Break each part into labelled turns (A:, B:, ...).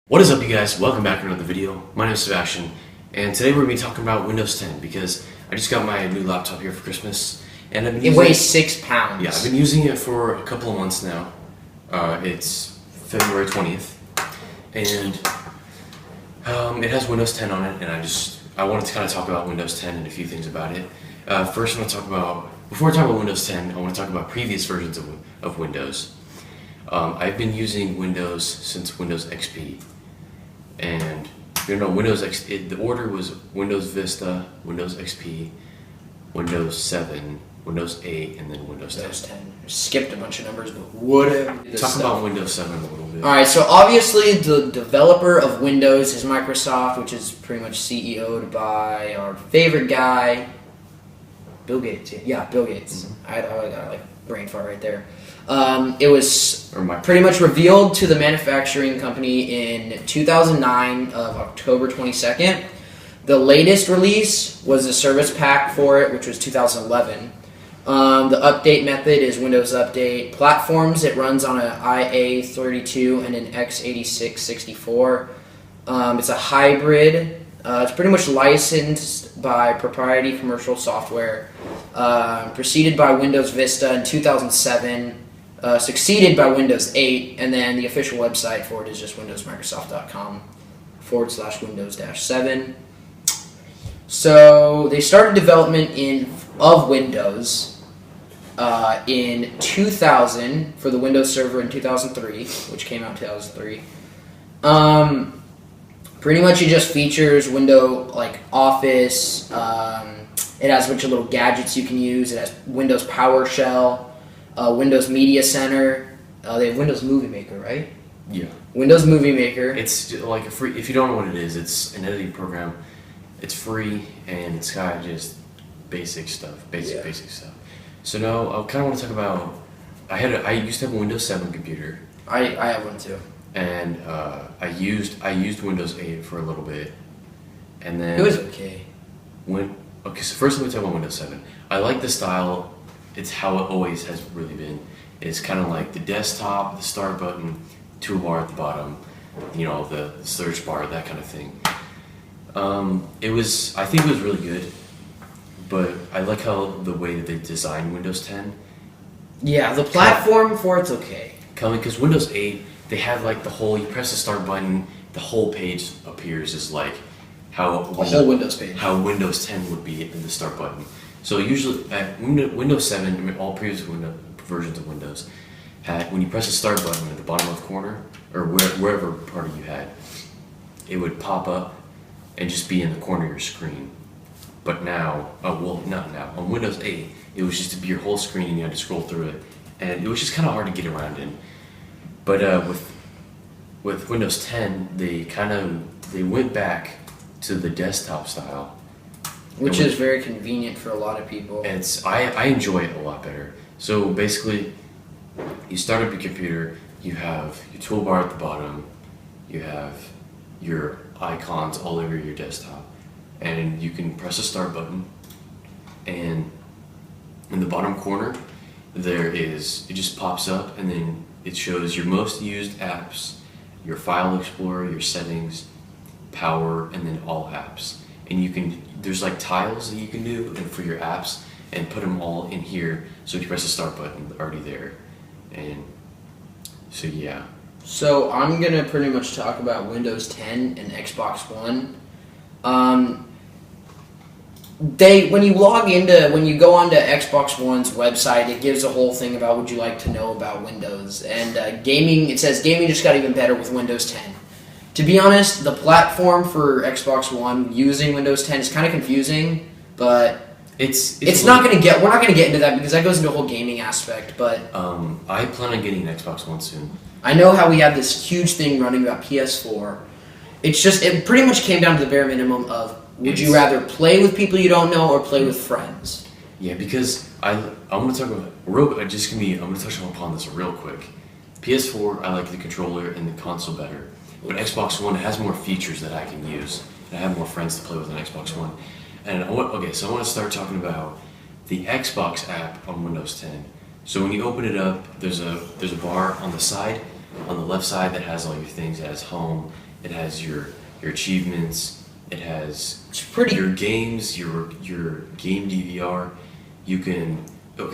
A: What is up, you guys? Welcome back to another video. My name is Sebastian, and today we're going to be talking about Windows 10 because I just got my new laptop here for Christmas, and I've been
B: It weighs 6 pounds.
A: Yeah, I've been using it for a couple of months now. It's February 20th, and it has Windows 10 on it, and I wanted to kind of talk about Windows 10 and a few things about it. First, before I talk about Windows 10, I want to talk about previous versions of Windows. I've been using Windows since Windows XP. And Windows XP, the order was Windows Vista, Windows XP, Windows 7, Windows 8, and then Windows 10.
B: Windows 10. Skipped a bunch of numbers, but whatever.
A: Talk about Windows 7 a little bit.
B: Alright, so obviously the developer of Windows is Microsoft, which is pretty much CEO'd by our favorite guy, Bill Gates. Yeah, Bill Gates. Mm-hmm. I got like brain fart right there. It was pretty much revealed to the manufacturing company in 2009 of October 22nd. The latest release was a service pack for it, which was 2011. The update method is Windows Update. Platforms, it runs on an IA32 and an x86-64. It's a hybrid. It's pretty much licensed by proprietary commercial software. Preceded by Windows Vista in 2007. Succeeded by Windows 8, and then the official website for it is just windowsmicrosoft.com/Windows-7. So they started development of Windows in 2000 for the Windows Server in 2003, which came out in 2003. Pretty much it just features Office. It has a bunch of little gadgets you can use. It has Windows PowerShell. Windows Media Center. They have Windows Movie Maker, right?
A: Yeah.
B: Windows Movie Maker.
A: It's like a free. If you don't know what it is, it's an editing program. It's free and it's got just basic stuff, basic stuff. So now I kind of want to talk about. I used to have a Windows 7 computer.
B: I have one too.
A: And I used Windows 8 for a little bit, and then
B: it was okay.
A: So first let me talk about Windows 7. I like the style. It's how it always has really been. It's kind of like the desktop, the start button, toolbar at the bottom, the search bar, that kind of thing. I think it was really good, but I like the way that they designed Windows 10.
B: Yeah, the platform for it's okay.
A: Because Windows 8, they have you press the start button, the whole page appears as how
B: whole Windows page.
A: How Windows 10 would be in the start button. So usually at Windows 7, all previous versions of Windows, when you press the start button at the bottom left corner, or wherever part you had, it would pop up and just be in the corner of your screen. But now, not now, on Windows 8, it was just to be your whole screen and you had to scroll through it. And it was just kind of hard to get around in. But with Windows 10, they went back to the desktop style.
B: Which is very convenient for a lot of people.
A: I enjoy it a lot better. So basically, you start up your computer, you have your toolbar at the bottom, you have your icons all over your desktop, and you can press the start button, and in the bottom corner, it just pops up, and then it shows your most used apps, your file explorer, your settings, power, and then all apps. And there's tiles that you can do for your apps and put them all in here. So if you press the start button, they're already there. And so yeah.
B: So I'm gonna pretty much talk about Windows 10 and Xbox One. When you go onto Xbox One's website, it gives a whole thing about what you like to know about Windows. And gaming, it says gaming just got even better with Windows 10. To be honest, the platform for Xbox One using Windows 10 is kind of confusing, but we're not going to get into that because that goes into a whole gaming aspect. But
A: I plan on getting an Xbox One soon.
B: I know how we have this huge thing running about PS4. It pretty much came down to the bare minimum of would you rather play with people you don't know or play with friends?
A: Yeah, because I'm going to talk about I'm going to touch upon this real quick. PS4, I like the controller and the console better. But Xbox One has more features that I can use, and I have more friends to play with on Xbox One. And so I want to start talking about the Xbox app on Windows 10. So when you open it up, there's a bar on the side, on the left side that has all your things. It has home, It has your achievements. It has
B: It's pretty.
A: your games, your game DVR. You can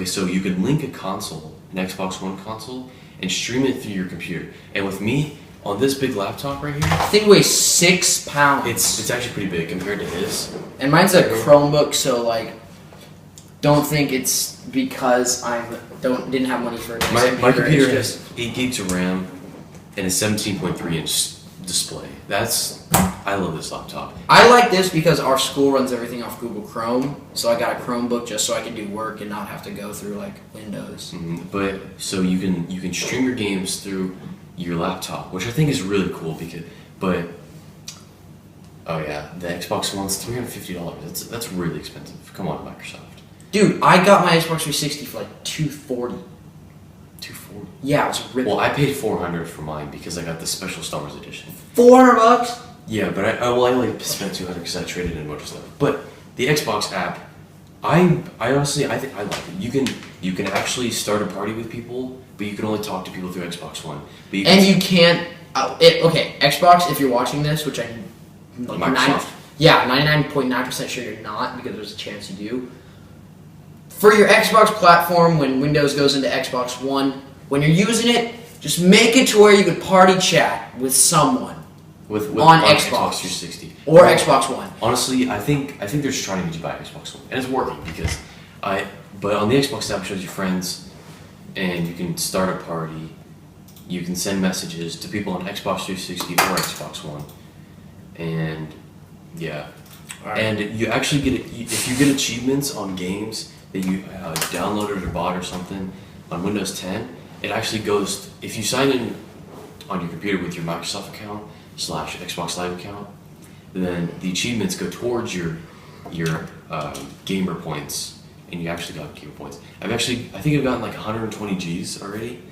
A: so you can link a console, an Xbox One console, and stream it through your computer. And with me on this big laptop right here,
B: I think it weighs 6 pounds.
A: it's actually pretty big compared to his.
B: And mine's a Chromebook, so like, don't think it's because didn't have money for it.
A: My computer
B: it's
A: has 8 gigs of RAM and a 17.3 inch display. I love this laptop.
B: I like this because our school runs everything off Google Chrome, so I got a Chromebook just so I can do work and not have to go through like Windows.
A: But so you can stream your games through your laptop, which I think is really cool oh yeah, the Xbox One's $350. That's really expensive. Come on, Microsoft.
B: Dude, I got my Xbox 360 for like $240.
A: $240.
B: Yeah, it was ripped.
A: Well, I paid $400 for mine because I got the special Star Wars edition.
B: $400.
A: Yeah, but I only spent $200 because I traded in a bunch of stuff. But the Xbox app, I honestly think I like it. You can actually start a party with people, but you can only talk to people through Xbox One. But
B: You can't. Okay, Xbox. If you're watching this, which I like
A: Microsoft.
B: 99.9% sure you're not, because there's a chance you do. For your Xbox platform, when Windows goes into Xbox One, when you're using it, just make it to where you could party chat with someone
A: with
B: on
A: Xbox
B: Xbox
A: 360
B: or Xbox One.
A: Honestly, I think they're just trying to get you to buy Xbox One, and it's working because But on the Xbox app, it shows you friends, and you can start a party. You can send messages to people on Xbox 360 or Xbox One, and yeah.
B: Right.
A: And you actually if you get achievements on games that you downloaded or bought or something on Windows 10, it actually goes, if you sign in on your computer with your Microsoft account / Xbox Live account, then the achievements go towards your gamer points, and you actually got gamer points. I think I've gotten like 120 Gs already,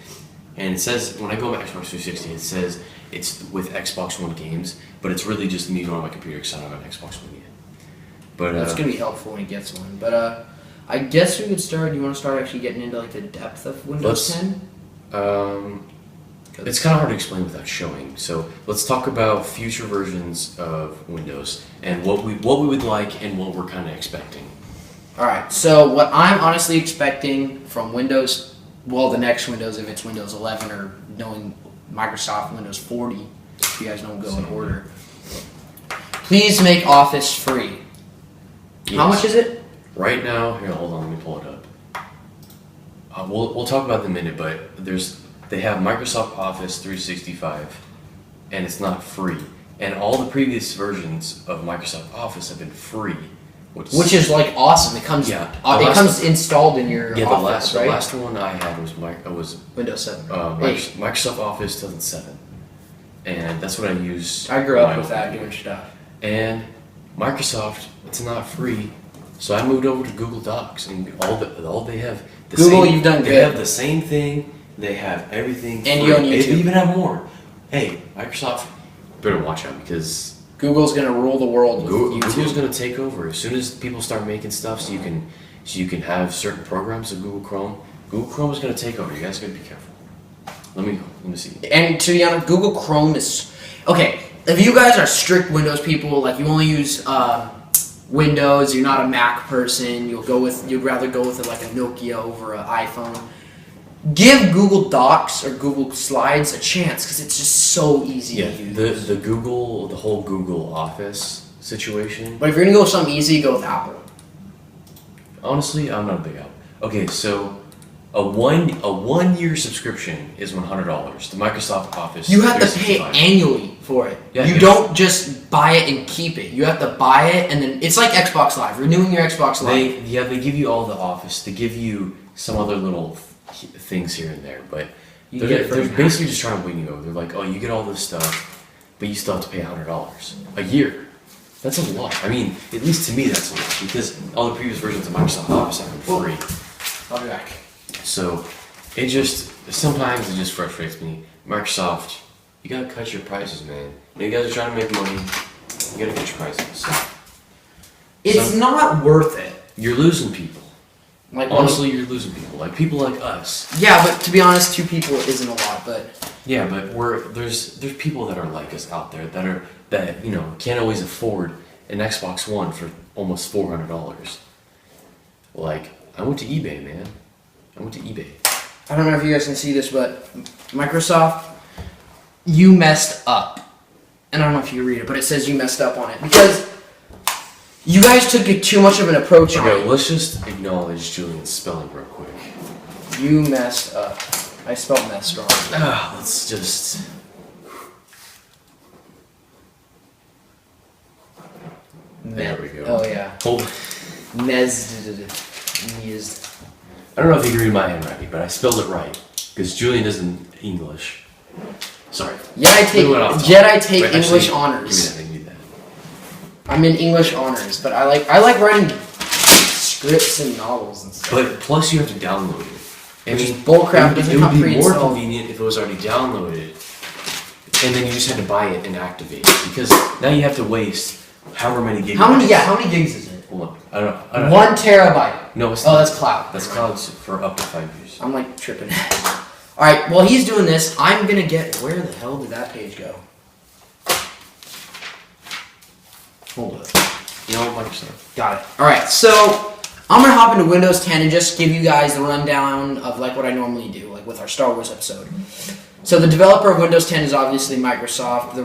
A: and it says, when I go on Xbox 360, it says it's with Xbox One games, but it's really just me going on my computer because I don't have an Xbox One yet. But
B: That's gonna be helpful when he gets one. But I guess we could start. You want to start actually getting into like the depth of Windows 10?
A: It's kind of hard to explain without showing. So let's talk about future versions of Windows and what we would like and what we're kind of expecting.
B: All right. So what I'm honestly expecting from Windows, well, the next Windows, if it's Windows 11 or knowing Microsoft Windows 40, if you guys don't go in order, please make Office free.
A: Yes.
B: How much is it?
A: Right now, here, hold on, let me pull it up. We'll talk about it in a minute, but they have Microsoft Office 365, and it's not free. And all the previous versions of Microsoft Office have been free,
B: which is like awesome. It comes installed in your Office, right?
A: The last one I had was
B: Windows 7.
A: Microsoft Office 2007, and that's what I use.
B: I grew up with that doing stuff.
A: And Microsoft, it's not free, so I moved over to Google Docs, and all they have.
B: You've done good.
A: They have the same thing. They have everything.
B: And you own YouTube.
A: They even have more. Hey, Microsoft, better watch out because
B: Google's gonna rule the world with YouTube.
A: Google's gonna take over as soon as people start making stuff, so you can have certain programs of Google Chrome. Google Chrome is gonna take over. You guys gotta be careful. Let me see.
B: And to be honest, Google Chrome is okay. If you guys are strict Windows people, like you only use Windows, you're not a Mac person, you'd rather go with like a Nokia over an iPhone. Give Google Docs or Google Slides a chance because it's just so easy to use.
A: The whole Google Office situation.
B: But if you're gonna go with something easy, go with Apple.
A: Honestly, I'm not a big Apple. Okay, so a 1 year subscription is $100. The Microsoft Office.
B: You have to pay annually for it.
A: Yeah,
B: you don't just buy it and keep it. You have to buy it and then it's like Xbox Live. Renewing your Xbox Live.
A: They give you all the Office. They give you some other little things here and there, but they're basically just trying to win you over. They're like, oh, you get all this stuff, but you still have to pay $100 a year. That's a lot. I mean, at least to me, that's a lot because all the previous versions of Microsoft Office have been free.
B: I'll be back.
A: So sometimes it just frustrates me. Microsoft, you gotta cut your prices, man. You guys are trying to make money. You gotta cut your prices.
B: It's not worth it.
A: You're losing people.
B: Like
A: honestly, you're losing people. Like people like us.
B: Yeah, but to be honest, 2 people isn't a lot. But
A: Yeah, but there's people that are like us out there that can't always afford an Xbox One for almost $400. Like, I went to eBay, man. I went to eBay.
B: I don't know if you guys can see this, but Microsoft, you messed up. And I don't know if you read it, but it says you messed up on it because you guys took it too much of an approach on
A: Okay,
B: it.
A: let's just acknowledge Julian's spelling real quick.
B: You messed up. I spelled mess wrong.
A: Let's just. There we go.
B: Oh yeah.
A: Hold.
B: Nezd.
A: I don't know if you can read my handwriting, but I spelled it right because Julian isn't English. Sorry.
B: Yeah, Jedi take
A: Wait,
B: English
A: actually,
B: honors.
A: Give me that.
B: I'm in English honors, but I like writing scripts and novels and stuff.
A: But plus, you have to download it.
B: Which is bullcrap.
A: It
B: Doesn't
A: would
B: come
A: be more
B: pre-installed.
A: convenient if it was already downloaded, and then you just had to buy it and activate it. Because now you have to waste however many gigabytes.
B: How many gigs is it?
A: Hold on. I don't know.
B: 1 terabyte.
A: No, it's
B: Oh,
A: not.
B: that's cloud.
A: That's clouds for up to 5 years.
B: I'm like tripping. All right. While he's doing this, I'm gonna get. Where the hell did that page go? Hold up.
A: You know what, Microsoft?
B: Got it. All right. So I'm gonna hop into Windows 10 and just give you guys the rundown of like what I normally do, like with our Star Wars episode. So the developer of Windows 10 is obviously Microsoft. The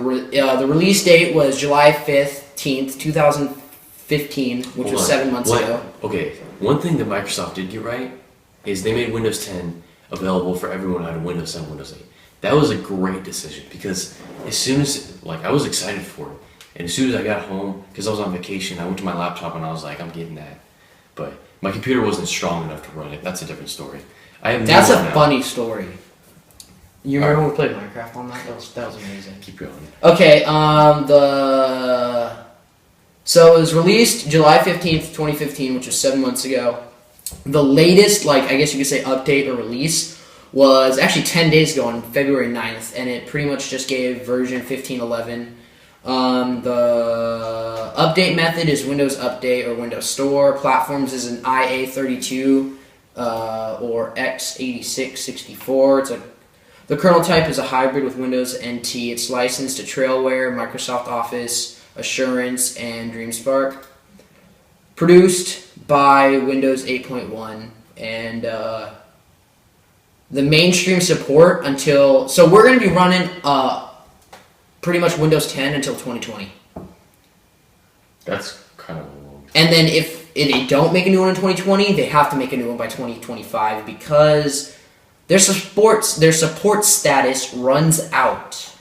B: release date was July 15th, 2015, which
A: Hold
B: was
A: on.
B: 7 months ago.
A: Okay, one thing that Microsoft did get right is they made Windows 10 available for everyone out of Windows 7, Windows 8. That was a great decision because as soon as, I was excited for it. And as soon as I got home, because I was on vacation, I went to my laptop and I was like, I'm getting that. But my computer wasn't strong enough to run it. That's a different story. I have
B: That's
A: no
B: a
A: one now.
B: funny story. You remember when we played Minecraft on that? That was amazing.
A: Keep going.
B: Okay, so it was released July 15th, 2015, which was 7 months ago. The latest, I guess you could say update or release was actually 10 days ago on February 9th, and it pretty much just gave version 15.11. The update method is Windows Update or Windows Store. Platforms is an IA32 or x86 64. The kernel type is a hybrid with Windows NT. It's licensed to Trailware, Microsoft Office, Assurance, and DreamSpark. Produced by Windows 8.1 and the mainstream support until. So we're going to be running pretty much Windows 10 until 2020.
A: That's kind of long.
B: And then if they don't make a new one in 2020, they have to make a new one by 2025 because their support status runs out.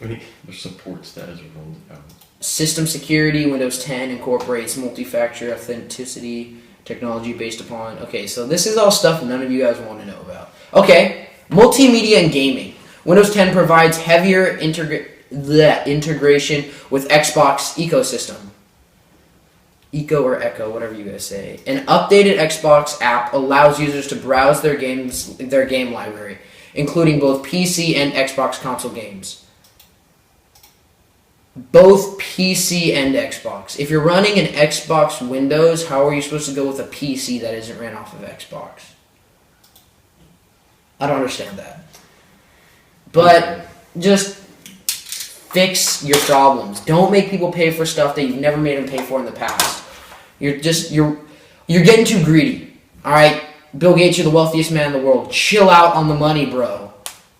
A: Their support status runs out.
B: System security, Windows 10 incorporates multi-factor authenticity technology based upon. Okay, so this is all stuff none of you guys want to know about. Okay, multimedia and gaming. Windows 10 provides heavier integration with Xbox ecosystem. Eco or Echo, whatever you guys say. An updated Xbox app allows users to browse their game library, including both PC and Xbox console games. Both PC and Xbox. If you're running an Xbox Windows, how are you supposed to go with a PC that isn't ran off of Xbox? I don't understand that. But just fix your problems. Don't make people pay for stuff that you've never made them pay for in the past. You're getting too greedy. All right, Bill Gates, you're the wealthiest man in the world. Chill out on the money, bro.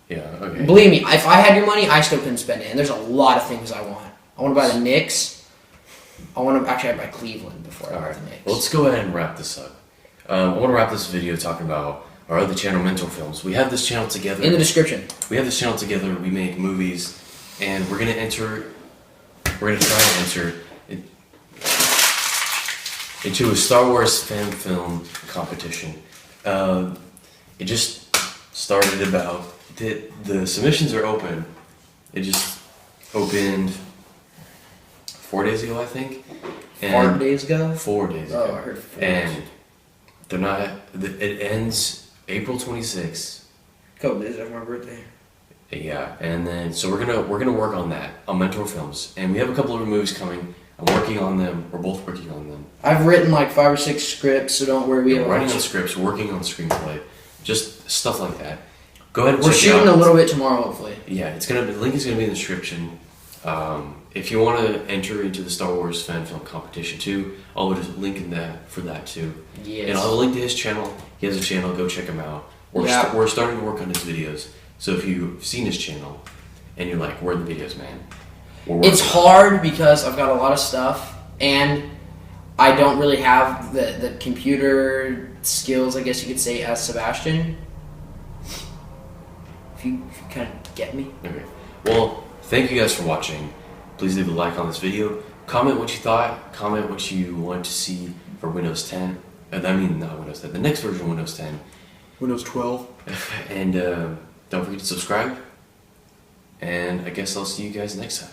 A: Yeah. Okay.
B: Believe me, if I had your money, I still couldn't spend it. And there's a lot of things I want. I want to buy the Knicks. I'd buy Cleveland before I buy the Knicks.
A: Well, let's go ahead and wrap this up. I want to wrap this video talking about our other channel, Mental Films. We have this channel together.
B: In the description.
A: We have this channel together. We make movies, and we're gonna try to enter into a Star Wars fan film competition. It just started about the submissions are open. It just opened 4 days ago, I think.
B: 4 days ago?
A: 4 days ago.
B: Oh, I heard 4
A: And they're not. It ends April 26th.
B: Couple days after my birthday.
A: Yeah, and then so we're gonna work on that on Mentor Films, and we have a couple of movies coming. I'm working on them. We're both working on them.
B: I've written 5 or 6 scripts, so don't worry.
A: We're writing on scripts, working on screenplay, just stuff like that. Go ahead and
B: We're
A: check it
B: shooting
A: out.
B: a little bit tomorrow, hopefully.
A: Yeah, the link is gonna be in the description. If you want to enter into the Star Wars fan film competition too, I'll put a link in that for that too.
B: Yes.
A: And I'll have a link to his channel. He has a channel. Go check him out.
B: Yeah.
A: We're starting to work on his videos. So if you've seen his channel and you're like, "Where are the videos, man?"
B: It's hard because I've got a lot of stuff and I don't really have the computer skills, I guess you could say, as Sebastian. If you kind of get me.
A: Okay. Well, thank you guys for watching. Please leave a like on this video. Comment what you thought. Comment what you want to see for Windows 10. I mean, not Windows 10. The next version of Windows 10.
B: Windows 12.
A: And don't forget to subscribe. And I guess I'll see you guys next time.